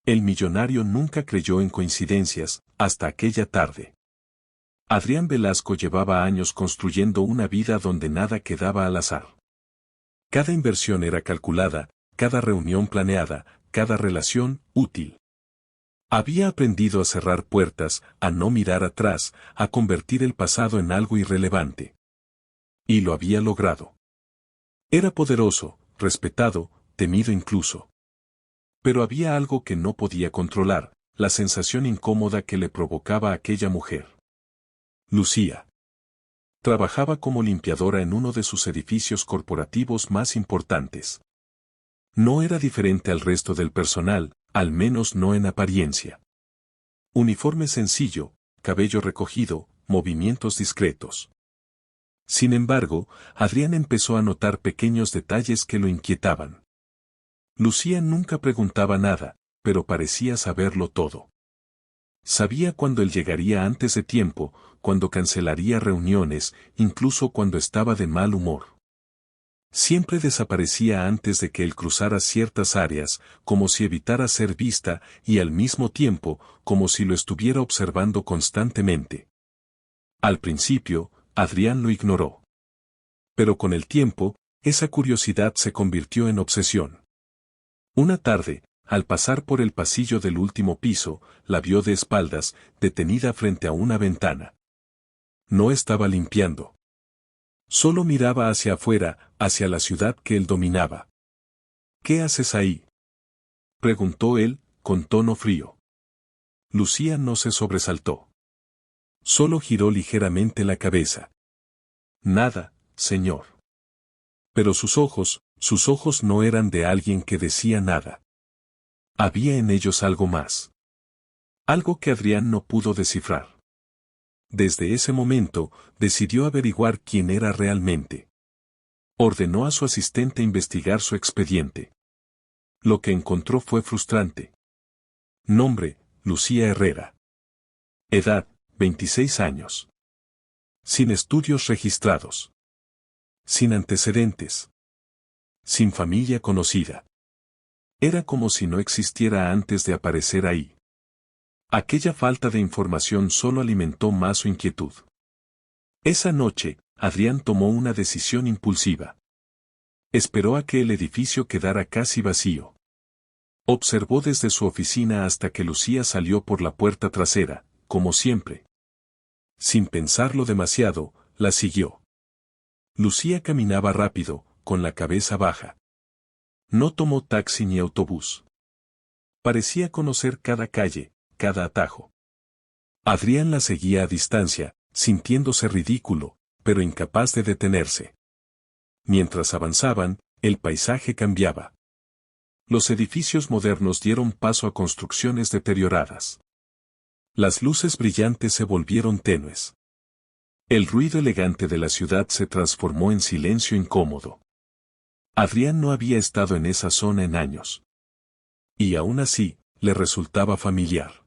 El millonario nunca creyó en coincidencias, hasta aquella tarde. Adrián Velasco llevaba años construyendo una vida donde nada quedaba al azar. Cada inversión era calculada, cada reunión planeada, cada relación útil. Había aprendido a cerrar puertas, a no mirar atrás, a convertir el pasado en algo irrelevante. Y lo había logrado. Era poderoso, respetado, temido incluso. Pero había algo que no podía controlar, la sensación incómoda que le provocaba aquella mujer. Lucía. Trabajaba como limpiadora en uno de sus edificios corporativos más importantes. No era diferente al resto del personal, al menos no en apariencia. Uniforme sencillo, cabello recogido, movimientos discretos. Sin embargo, Adrián empezó a notar pequeños detalles que lo inquietaban. Lucía nunca preguntaba nada, pero parecía saberlo todo. Sabía cuándo él llegaría antes de tiempo, cuando cancelaría reuniones, incluso cuando estaba de mal humor. Siempre desaparecía antes de que él cruzara ciertas áreas, como si evitara ser vista y al mismo tiempo, como si lo estuviera observando constantemente. Al principio, Adrián lo ignoró. Pero con el tiempo, esa curiosidad se convirtió en obsesión. Una tarde, al pasar por el pasillo del último piso, la vio de espaldas, detenida frente a una ventana. No estaba limpiando. Solo miraba hacia afuera, hacia la ciudad que él dominaba. ¿Qué haces ahí?, preguntó él, con tono frío. Lucía no se sobresaltó. Solo giró ligeramente la cabeza. Nada, señor. Pero sus ojos no eran de alguien que decía nada. Había en ellos algo más. Algo que Adrián no pudo descifrar. Desde ese momento, decidió averiguar quién era realmente. Ordenó a su asistente investigar su expediente. Lo que encontró fue frustrante. Nombre, Lucía Herrera. Edad, 26 años. Sin estudios registrados. Sin antecedentes. Sin familia conocida. Era como si no existiera antes de aparecer ahí. Aquella falta de información solo alimentó más su inquietud. Esa noche, Adrián tomó una decisión impulsiva. Esperó a que el edificio quedara casi vacío. Observó desde su oficina hasta que Lucía salió por la puerta trasera, como siempre. Sin pensarlo demasiado, la siguió. Lucía caminaba rápido, con la cabeza baja. No tomó taxi ni autobús. Parecía conocer cada calle, cada atajo. Adrián la seguía a distancia, sintiéndose ridículo, pero incapaz de detenerse. Mientras avanzaban, el paisaje cambiaba. Los edificios modernos dieron paso a construcciones deterioradas. Las luces brillantes se volvieron tenues. El ruido elegante de la ciudad se transformó en silencio incómodo. Adrián no había estado en esa zona en años. Y aún así, le resultaba familiar.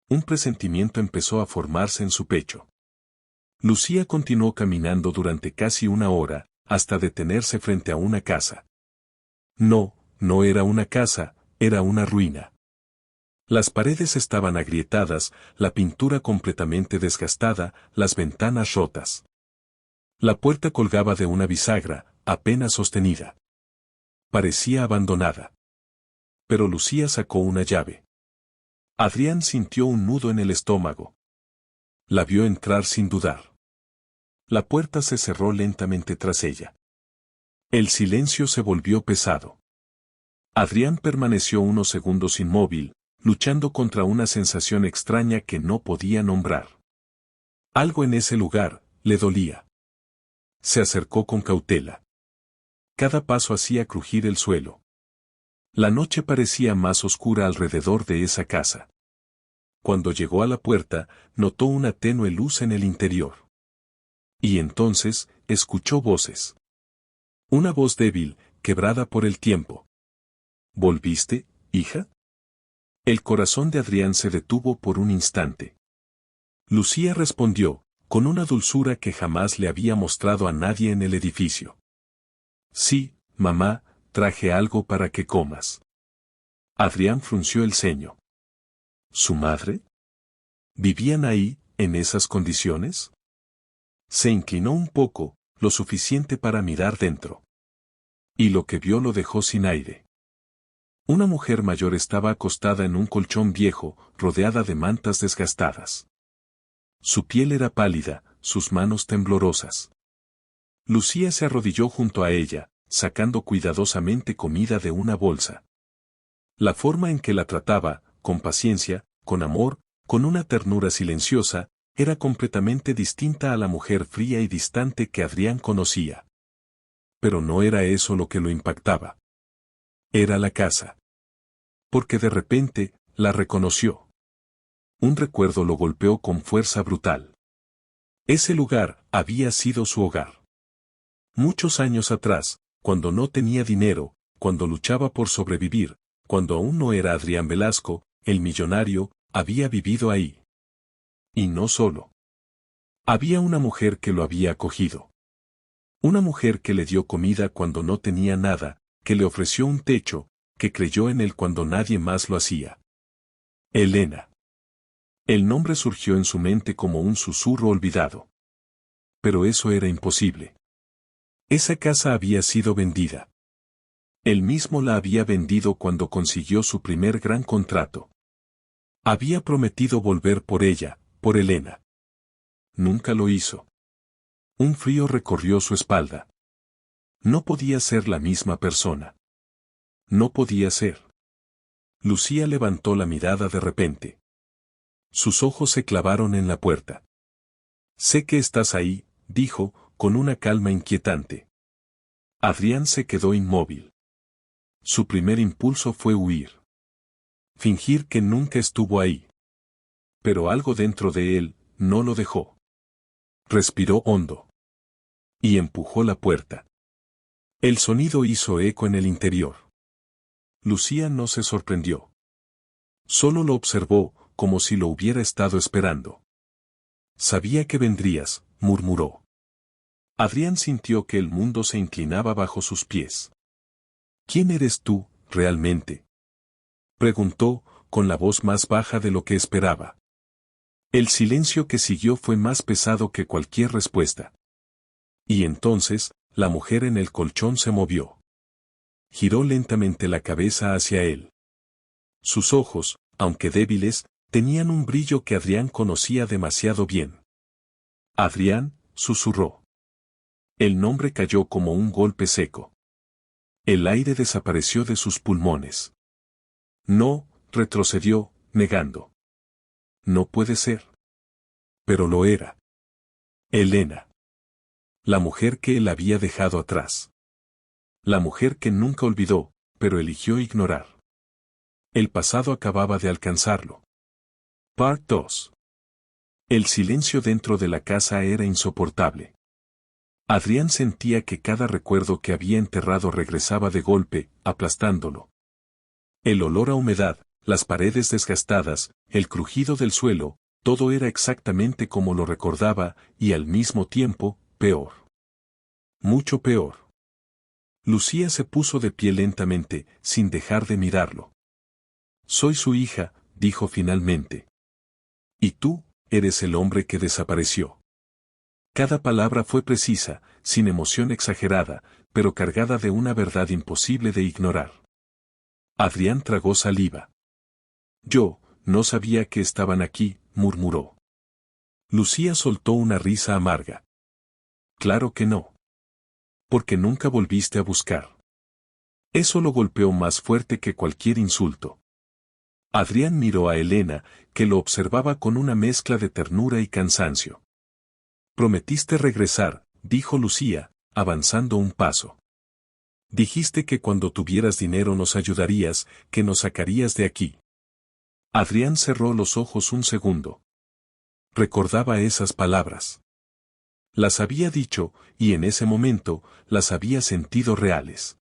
Un presentimiento empezó a formarse en su pecho. Lucía continuó caminando durante casi una hora, hasta detenerse frente a una casa. No era una casa, era una ruina. Las paredes estaban agrietadas, la pintura completamente desgastada, las ventanas rotas. La puerta colgaba de una bisagra, apenas sostenida. Parecía abandonada. Pero Lucía sacó una llave. Adrián sintió un nudo en el estómago. La vio entrar sin dudar. La puerta se cerró lentamente tras ella. El silencio se volvió pesado. Adrián permaneció unos segundos inmóvil, luchando contra una sensación extraña que no podía nombrar. Algo en ese lugar le dolía. Se acercó con cautela. Cada paso hacía crujir el suelo. La noche parecía más oscura alrededor de esa casa. Cuando llegó a la puerta, notó una tenue luz en el interior. Y entonces, escuchó voces. Una voz débil, quebrada por el tiempo. ¿Volviste, hija? El corazón de Adrián se detuvo por un instante. Lucía respondió, con una dulzura que jamás le había mostrado a nadie en el edificio. Sí, mamá, traje algo para que comas. Adrián frunció el ceño. ¿Su madre? ¿Vivían ahí, en esas condiciones? Se inclinó un poco, lo suficiente para mirar dentro. Y lo que vio lo dejó sin aire. Una mujer mayor estaba acostada en un colchón viejo, rodeada de mantas desgastadas. Su piel era pálida, sus manos temblorosas. Lucía se arrodilló junto a ella, sacando cuidadosamente comida de una bolsa. La forma en que la trataba, con paciencia, con amor, con una ternura silenciosa, era completamente distinta a la mujer fría y distante que Adrián conocía. Pero no era eso lo que lo impactaba. Era la casa. Porque de repente, la reconoció. Un recuerdo lo golpeó con fuerza brutal. Ese lugar había sido su hogar. Muchos años atrás, cuando no tenía dinero, cuando luchaba por sobrevivir, cuando aún no era Adrián Velasco, el millonario, había vivido ahí. Y no solo. Había una mujer que lo había acogido. Una mujer que le dio comida cuando no tenía nada, que le ofreció un techo, que creyó en él cuando nadie más lo hacía. Elena. El nombre surgió en su mente como un susurro olvidado. Pero eso era imposible. Esa casa había sido vendida. Él mismo la había vendido cuando consiguió su primer gran contrato. Había prometido volver por ella, por Elena. Nunca lo hizo. Un frío recorrió su espalda. No podía ser la misma persona. No podía ser. Lucía levantó la mirada de repente. Sus ojos se clavaron en la puerta. Sé que estás ahí, dijo, con una calma inquietante. Adrián se quedó inmóvil. Su primer impulso fue huir. Fingir que nunca estuvo ahí. Pero algo dentro de él no lo dejó. Respiró hondo. Y empujó la puerta. El sonido hizo eco en el interior. Lucía no se sorprendió. Solo lo observó, como si lo hubiera estado esperando. Sabía que vendrías, murmuró. Adrián sintió que el mundo se inclinaba bajo sus pies. ¿Quién eres tú, realmente? Preguntó, con la voz más baja de lo que esperaba. El silencio que siguió fue más pesado que cualquier respuesta. Y entonces, la mujer en el colchón se movió. Giró lentamente la cabeza hacia él. Sus ojos, aunque débiles, tenían un brillo que Adrián conocía demasiado bien. Adrián, susurró. El nombre cayó como un golpe seco. El aire desapareció de sus pulmones. No, retrocedió, negando. No puede ser. Pero lo era. Elena. La mujer que él había dejado atrás. La mujer que nunca olvidó, pero eligió ignorar. El pasado acababa de alcanzarlo. Part 2. El silencio dentro de la casa era insoportable. Adrián sentía que cada recuerdo que había enterrado regresaba de golpe, aplastándolo. El olor a humedad, las paredes desgastadas, el crujido del suelo, todo era exactamente como lo recordaba, y al mismo tiempo, peor. Mucho peor. Lucía se puso de pie lentamente, sin dejar de mirarlo. Soy su hija, dijo finalmente. Y tú, eres el hombre que desapareció. Cada palabra fue precisa, sin emoción exagerada, pero cargada de una verdad imposible de ignorar. Adrián tragó saliva. Yo, no sabía que estaban aquí, murmuró. Lucía soltó una risa amarga. Claro que no. Porque nunca volviste a buscar. Eso lo golpeó más fuerte que cualquier insulto. Adrián miró a Elena, que lo observaba con una mezcla de ternura y cansancio. Prometiste regresar, dijo Lucía, avanzando un paso. Dijiste que cuando tuvieras dinero nos ayudarías, que nos sacarías de aquí. Adrián cerró los ojos un segundo. Recordaba esas palabras. Las había dicho, y en ese momento, las había sentido reales.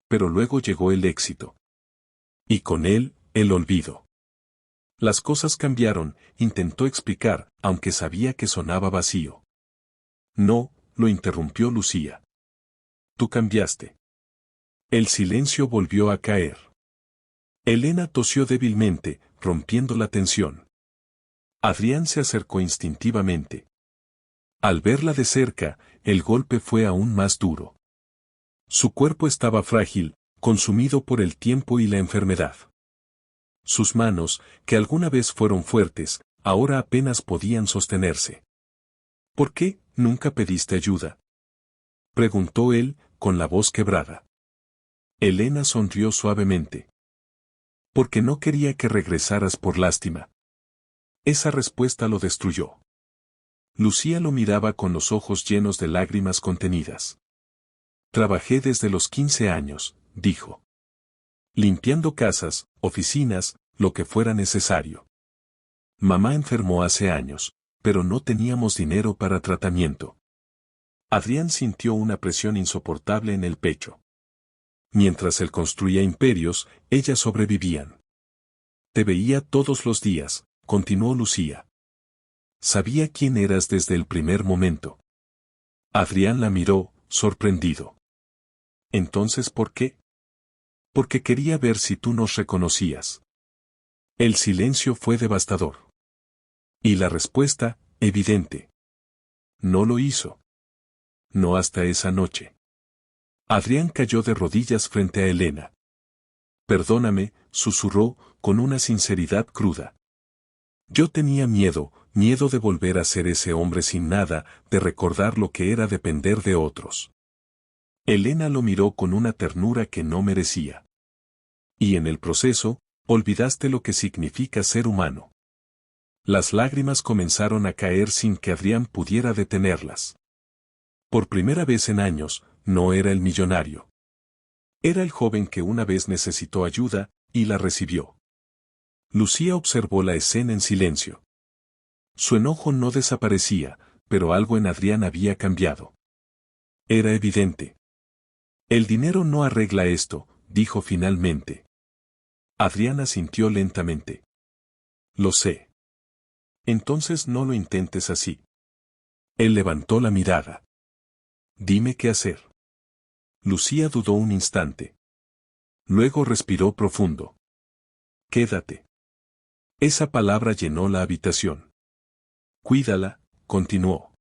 Pero luego llegó el éxito. Y con él, el olvido. Las cosas cambiaron, intentó explicar, aunque sabía que sonaba vacío. No, lo interrumpió Lucía. Tú cambiaste. El silencio volvió a caer. Elena tosió débilmente, rompiendo la tensión. Adrián se acercó instintivamente. Al verla de cerca, el golpe fue aún más duro. Su cuerpo estaba frágil, consumido por el tiempo y la enfermedad. Sus manos, que alguna vez fueron fuertes, ahora apenas podían sostenerse. ¿Por qué nunca pediste ayuda?, preguntó él, con la voz quebrada. Elena sonrió suavemente. Porque no quería que regresaras por lástima. Esa respuesta lo destruyó. Lucía lo miraba con los ojos llenos de lágrimas contenidas. Trabajé desde los 15 años, dijo. Limpiando casas, oficinas, lo que fuera necesario. Mamá enfermó hace años, pero no teníamos dinero para tratamiento. Adrián sintió una presión insoportable en el pecho. Mientras él construía imperios, ellas sobrevivían. Te veía todos los días, continuó Lucía. Sabía quién eras desde el primer momento. Adrián la miró, sorprendido. Entonces, ¿por qué? Porque quería ver si tú nos reconocías. El silencio fue devastador. Y la respuesta, evidente. No lo hizo. No hasta esa noche. Adrián cayó de rodillas frente a Elena. Perdóname, susurró, con una sinceridad cruda. Yo tenía miedo de volver a ser ese hombre sin nada, de recordar lo que era depender de otros. Elena lo miró con una ternura que no merecía. Y en el proceso, olvidaste lo que significa ser humano. Las lágrimas comenzaron a caer sin que Adrián pudiera detenerlas. Por primera vez en años, no era el millonario. Era el joven que una vez necesitó ayuda, y la recibió. Lucía observó la escena en silencio. Su enojo no desaparecía, pero algo en Adrián había cambiado. Era evidente. El dinero no arregla esto, dijo finalmente. Adrián asintió lentamente. Lo sé. Entonces no lo intentes así. Él levantó la mirada. Dime qué hacer. Lucía dudó un instante. Luego respiró profundo. Quédate. Esa palabra llenó la habitación. Cuídala, continuó.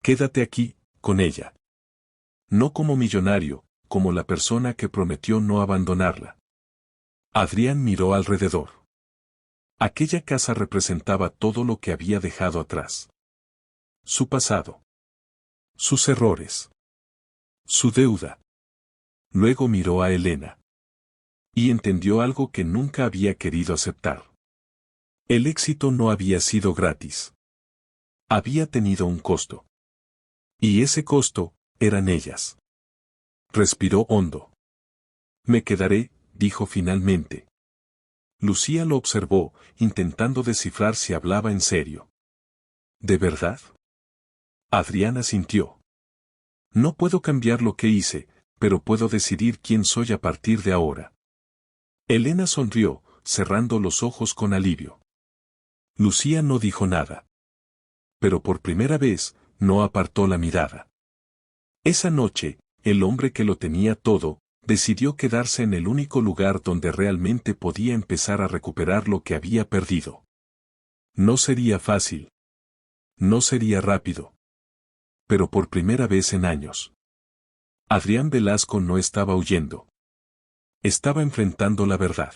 Quédate aquí, con ella. No como millonario, como la persona que prometió no abandonarla. Adrián miró alrededor. Aquella casa representaba todo lo que había dejado atrás. Su pasado. Sus errores. Su deuda. Luego miró a Elena. Y entendió algo que nunca había querido aceptar. El éxito no había sido gratis. Había tenido un costo. Y ese costo, eran ellas. Respiró hondo. Me quedaré, dijo finalmente. Lucía lo observó, intentando descifrar si hablaba en serio. ¿De verdad? Adriana sintió. No puedo cambiar lo que hice, pero puedo decidir quién soy a partir de ahora. Elena sonrió, cerrando los ojos con alivio. Lucía no dijo nada. Pero por primera vez, no apartó la mirada. Esa noche, el hombre que lo tenía todo, decidió quedarse en el único lugar donde realmente podía empezar a recuperar lo que había perdido. No sería fácil. No sería rápido. Pero por primera vez en años. Adrián Velasco no estaba huyendo. Estaba enfrentando la verdad.